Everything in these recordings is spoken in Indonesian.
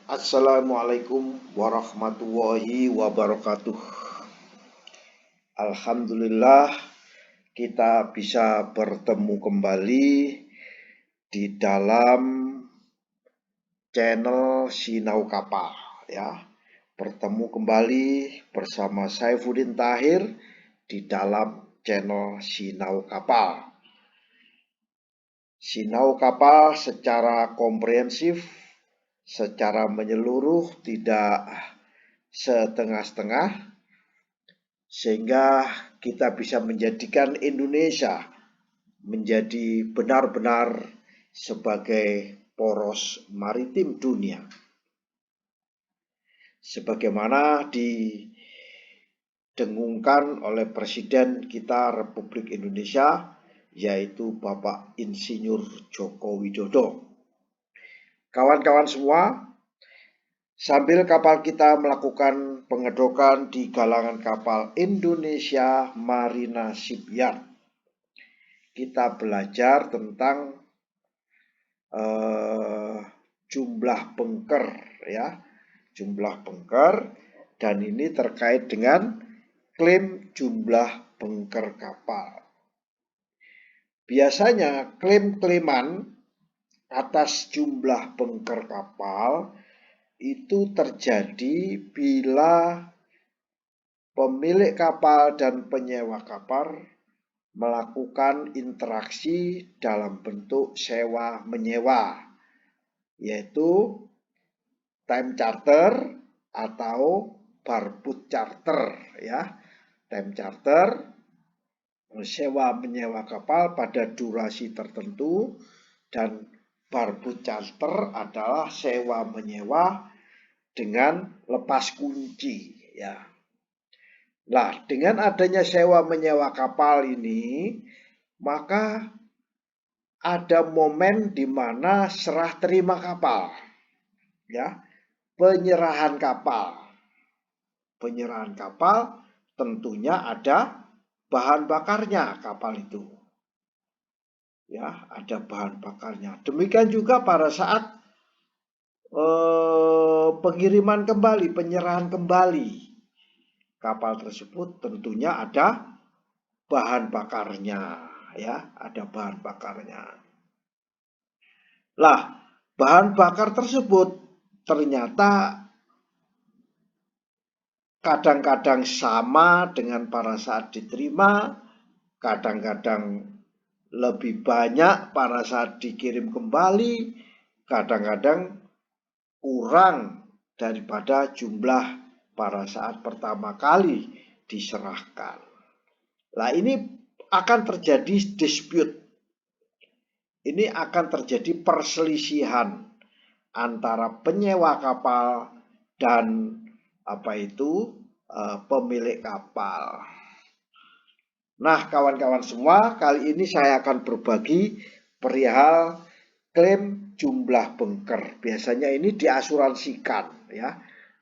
Assalamualaikum warahmatullahi wabarakatuh. Alhamdulillah kita bisa bertemu kembali di dalam channel Sinau Kapal ya. Bertemu kembali bersama Saifuddin Tahir di dalam channel Sinau Kapal. Sinau Kapal secara komprehensif, secara menyeluruh, tidak setengah-setengah, sehingga kita bisa menjadikan Indonesia menjadi benar-benar sebagai poros maritim dunia. Sebagaimana didengungkan oleh Presiden kita Republik Indonesia, yaitu Bapak Insinyur Joko Widodo. Kawan-kawan semua, sambil kapal kita melakukan pengedokan di galangan kapal Indonesia Marina Shipyard, kita belajar tentang jumlah bunker ya, jumlah bunker, dan ini terkait dengan klaim jumlah bunker kapal. Biasanya klaim-klaiman atas jumlah bunker kapal itu terjadi bila pemilik kapal dan penyewa kapal melakukan interaksi dalam bentuk sewa-menyewa, yaitu time charter atau barboat charter ya. Time charter, sewa-menyewa kapal pada durasi tertentu, dan barboat charter adalah sewa-menyewa dengan lepas kunci ya. Nah, dengan adanya sewa-menyewa kapal ini, maka ada momen di mana serah terima kapal ya, penyerahan kapal. Penyerahan kapal tentunya ada bahan bakarnya kapal itu. Ya, ada bahan bakarnya. Demikian juga pada saat pengiriman kembali, penyerahan kembali kapal tersebut tentunya ada bahan bakarnya ya, ada bahan bakarnya. Lah, bahan bakar tersebut ternyata kadang-kadang sama dengan pada saat diterima, kadang-kadang lebih banyak pada saat dikirim kembali, kadang-kadang kurang daripada jumlah pada saat pertama kali diserahkan. Nah, ini akan terjadi dispute. Ini akan terjadi perselisihan antara penyewa kapal dan pemilik kapal. Nah, kawan-kawan semua, kali ini saya akan berbagi perihal klaim jumlah bunker. Biasanya ini diasuransikan ya,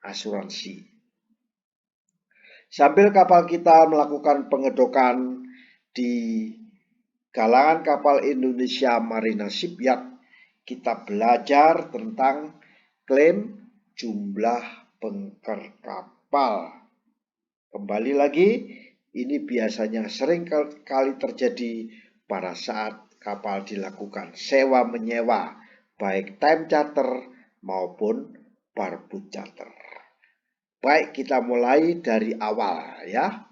asuransi. Sambil kapal kita melakukan pengedokan di galangan kapal Indonesia Marina Shipyard, kita belajar tentang klaim jumlah bunker kapal. Kembali lagi, ini biasanya sering kali terjadi pada saat kapal dilakukan sewa-menyewa, baik time charter maupun barboat charter. Baik, kita mulai dari awal ya.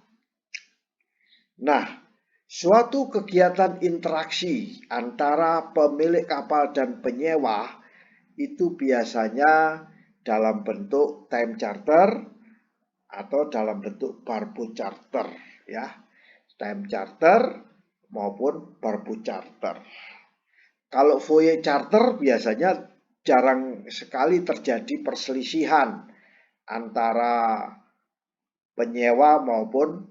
Nah, suatu kegiatan interaksi antara pemilik kapal dan penyewa itu biasanya dalam bentuk time charter atau dalam bentuk barboat charter ya. Time charter maupun barboat charter. Kalau voyage charter biasanya jarang sekali terjadi perselisihan antara penyewa maupun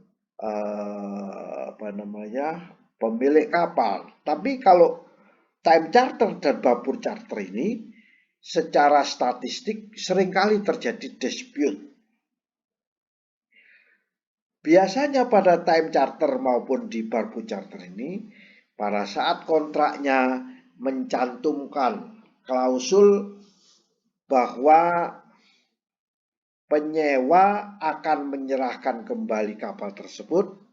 pemilik kapal. Tapi kalau time charter dan barboat charter ini secara statistik seringkali terjadi dispute. Biasanya pada time charter maupun di barboat charter ini, pada saat kontraknya mencantumkan klausul bahwa penyewa akan menyerahkan kembali kapal tersebut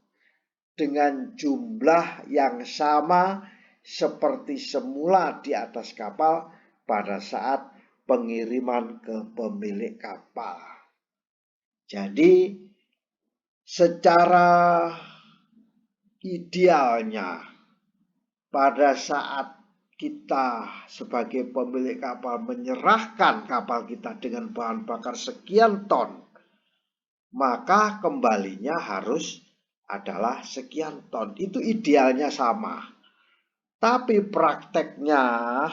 dengan jumlah yang sama seperti semula di atas kapal pada saat pengiriman ke pemilik kapal. Jadi secara idealnya pada saat kita sebagai pemilik kapal menyerahkan kapal kita dengan bahan bakar sekian ton, maka kembalinya harus adalah sekian ton. Itu idealnya sama. Tapi prakteknya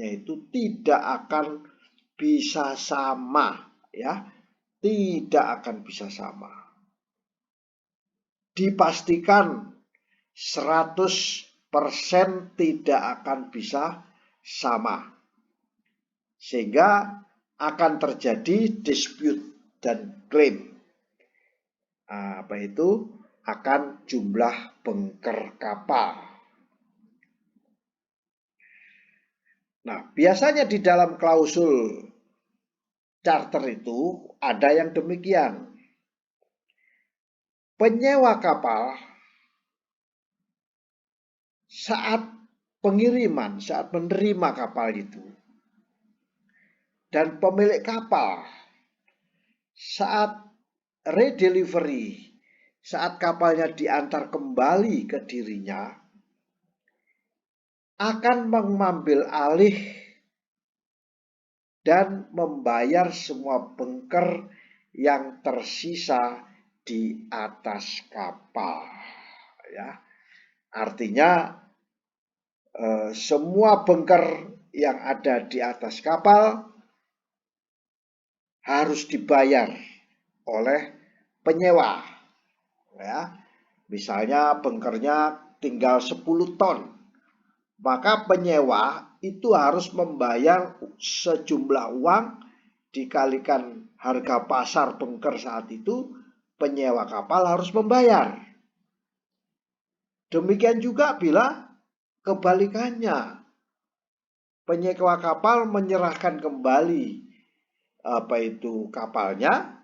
itu tidak akan bisa sama, ya. Tidak akan bisa sama. Dipastikan 100% tidak akan bisa sama. Sehingga akan terjadi dispute dan klaim. Apa itu? Akan jumlah bengker kapal. Nah, biasanya di dalam klausul charter itu ada yang demikian. Penyewa kapal saat pengiriman, saat menerima kapal itu, dan pemilik kapal saat redelivery, saat kapalnya diantar kembali ke dirinya, akan mengambil alih dan membayar semua bengker yang tersisa di atas kapal. Ya, artinya semua bengker yang ada di atas kapal harus dibayar oleh penyewa. Ya, misalnya bengkernya tinggal 10 ton. Maka penyewa itu harus membayar sejumlah uang dikalikan harga pasar bengker saat itu, penyewa kapal harus membayar. Demikian juga bila kebalikannya, penyewa kapal menyerahkan kembali kapalnya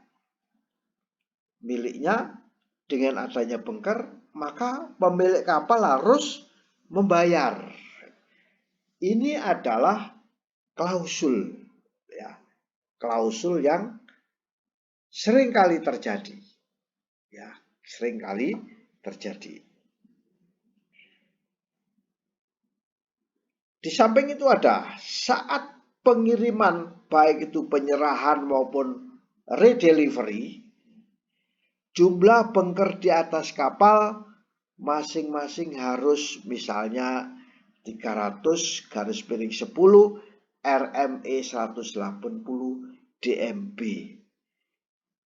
miliknya dengan adanya bengker, maka pemilik kapal harus membayar. Ini adalah klausul, ya, klausul yang seringkali terjadi, ya, seringkali terjadi. Di samping itu ada saat pengiriman, baik itu penyerahan maupun redelivery, jumlah bengker di atas kapal masing-masing harus misalnya 300/10 RME 180 DMB.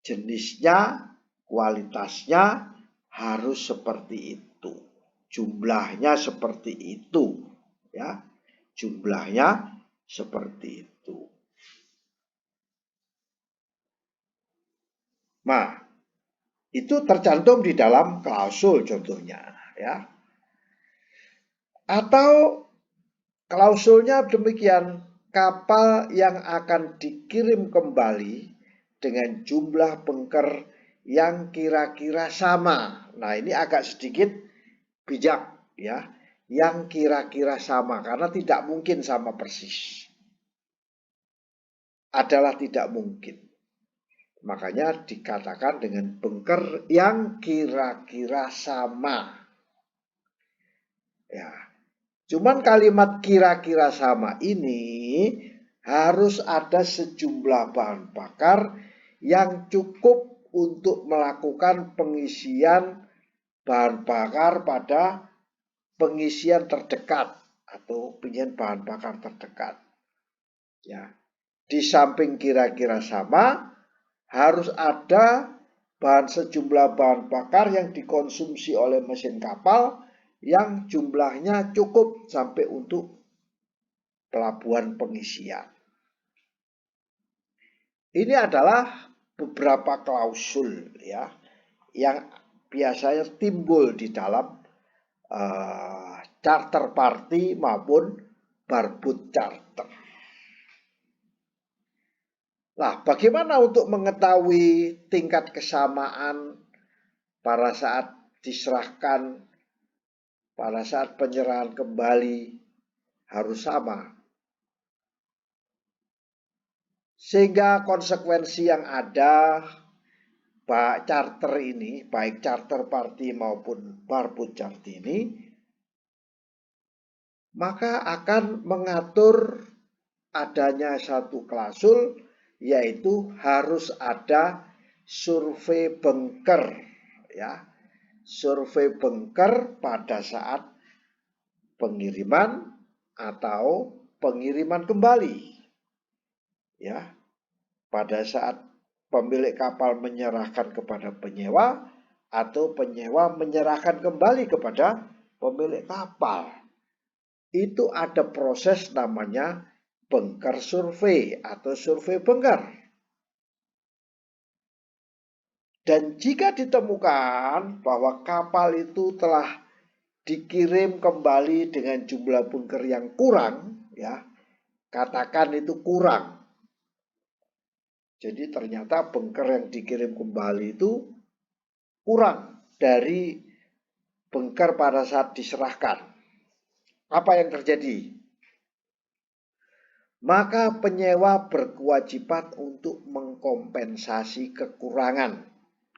Jenisnya, kualitasnya harus seperti itu. Jumlahnya seperti itu, ya. Jumlahnya seperti itu. Nah, itu tercantum di dalam klausul contohnya, ya. Atau klausulnya demikian, kapal yang akan dikirim kembali dengan jumlah bengker yang kira-kira sama. Nah, ini agak sedikit bijak, ya. Yang kira-kira sama, karena tidak mungkin sama persis. Adalah tidak mungkin. Makanya dikatakan dengan bengker yang kira-kira sama. Ya. Cuman kalimat kira-kira sama ini harus ada sejumlah bahan bakar yang cukup untuk melakukan pengisian bahan bakar pada pengisian terdekat atau pengisian bahan bakar terdekat. Ya. Di samping kira-kira sama, harus ada sejumlah bahan bakar yang dikonsumsi oleh mesin kapal yang jumlahnya cukup sampai untuk pelabuhan pengisian. Ini adalah beberapa klausul, ya, yang biasanya timbul di dalam charter party maupun barboat charter. Nah, bagaimana untuk mengetahui tingkat kesamaan pada saat diserahkan, pada saat penyerahan kembali harus sama? Sehingga konsekuensi yang ada charter ini, baik charter party maupun barbut charter ini, maka akan mengatur adanya satu klausul, yaitu harus ada survei bunker, ya, survei bunker pada saat pengiriman atau pengiriman kembali, ya, pada saat pemilik kapal menyerahkan kepada penyewa atau penyewa menyerahkan kembali kepada pemilik kapal. Itu ada proses namanya bunker survei atau survei bunker. Dan jika ditemukan bahwa kapal itu telah dikirim kembali dengan jumlah bunker yang kurang, ya, katakan itu kurang. Jadi ternyata bunker yang dikirim kembali itu kurang dari bunker pada saat diserahkan. Apa yang terjadi? Maka penyewa berkewajiban untuk mengkompensasi kekurangan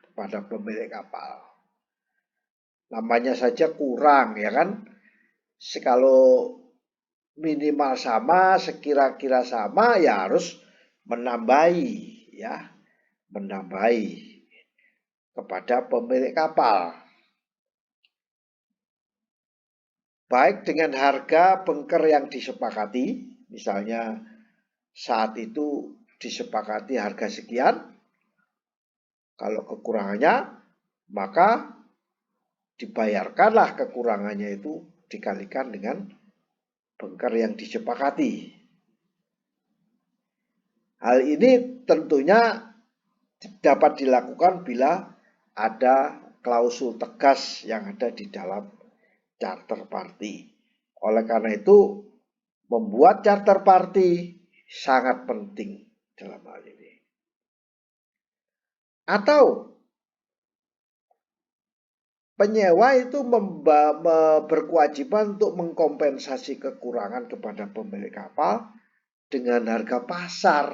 kepada pemilik kapal. Namanya saja kurang, ya kan? Kalau minimal sama, sekira-kira sama, ya harus menambahi, ya, menambahi kepada pemilik kapal. Baik dengan harga bunker yang disepakati, misalnya saat itu disepakati harga sekian, kalau kekurangannya maka dibayarkanlah kekurangannya itu dikalikan dengan bunker yang disepakati. Hal ini tentunya dapat dilakukan bila ada klausul tegas yang ada di dalam charter party. Oleh karena itu, membuat charter party sangat penting dalam hal ini. Atau penyewa itu berkewajiban untuk mengkompensasi kekurangan kepada pemilik kapal dengan harga pasar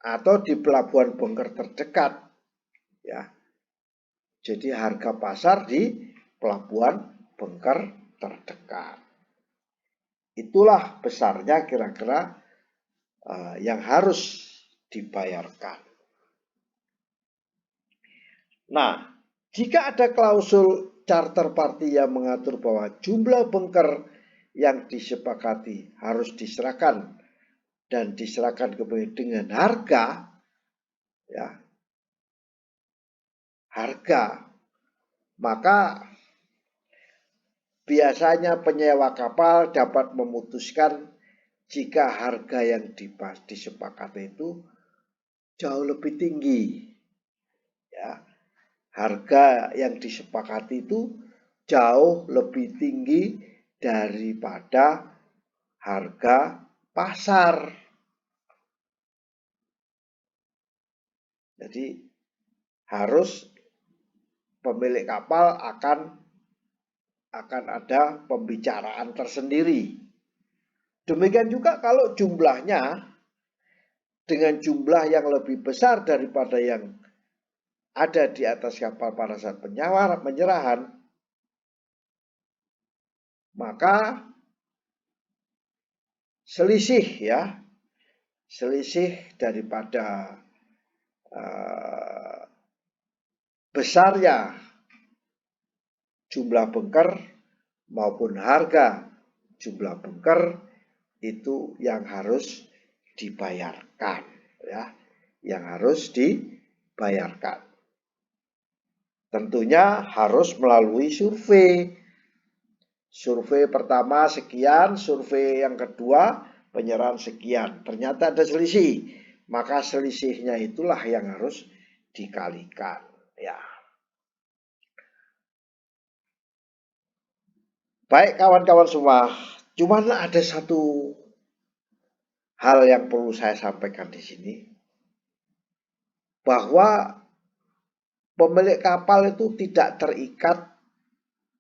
atau di pelabuhan bunker terdekat, ya. Jadi harga pasar di pelabuhan bunker terdekat. Itulah besarnya kira-kira yang harus dibayarkan. Nah, jika ada klausul charter party yang mengatur bahwa jumlah bunker yang disepakati harus diserahkan dan diserahkan kembali dengan harga, ya, harga, maka biasanya penyewa kapal dapat memutuskan jika harga yang disepakati itu jauh lebih tinggi, ya, harga yang disepakati itu jauh lebih tinggi daripada harga pasar. Jadi harus pemilik kapal akan ada pembicaraan tersendiri. Demikian juga kalau jumlahnya dengan jumlah yang lebih besar daripada yang ada di atas kapal pada saat penyerahan, maka selisih, ya, selisih daripada besarnya jumlah bunker maupun harga jumlah bunker itu yang harus dibayarkan, ya, yang harus dibayarkan. Tentunya harus melalui survei. Survei pertama sekian, survei yang kedua penyerahan sekian. Ternyata ada selisih, maka selisihnya itulah yang harus dikalikan, ya. Baik kawan-kawan semua, cuman ada satu hal yang perlu saya sampaikan di sini, bahwa pemilik kapal itu tidak terikat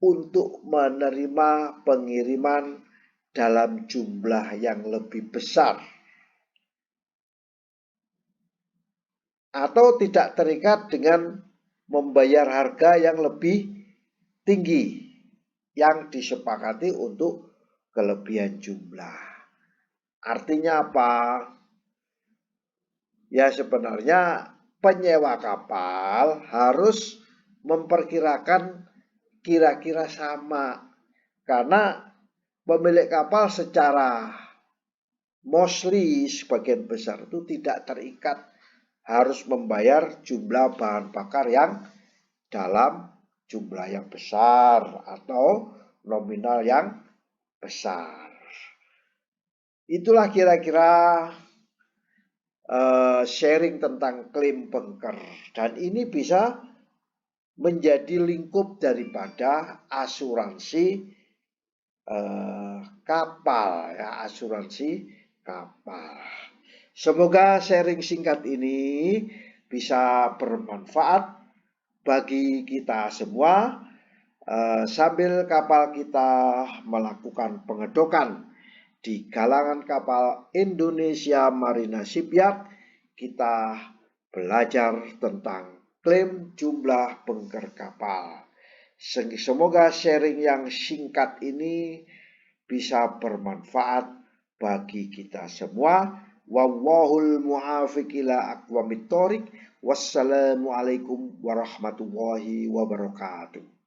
untuk menerima pengiriman dalam jumlah yang lebih besar, atau tidak terikat dengan membayar harga yang lebih tinggi yang disepakati untuk kelebihan jumlah. Artinya apa? Ya sebenarnya penyewa kapal harus memperkirakan kira-kira sama, karena pemilik kapal secara mostly sebagian besar itu tidak terikat harus membayar jumlah bahan bakar yang dalam jumlah yang besar atau nominal yang besar. Itulah kira-kira sharing tentang klaim bunker, dan ini bisa menjadi lingkup daripada asuransi kapal, ya, asuransi kapal. Semoga sharing singkat ini bisa bermanfaat bagi kita semua sambil kapal kita melakukan pengedokan di galangan kapal Indonesia Marina Shipyard. Kita belajar tentang klaim jumlah bunker kapal. Semoga sharing yang singkat ini bisa bermanfaat bagi kita semua. Wallahul muwaffiq ila aqwamit thoriq. Wassalamualaikum warahmatullahi wabarakatuh.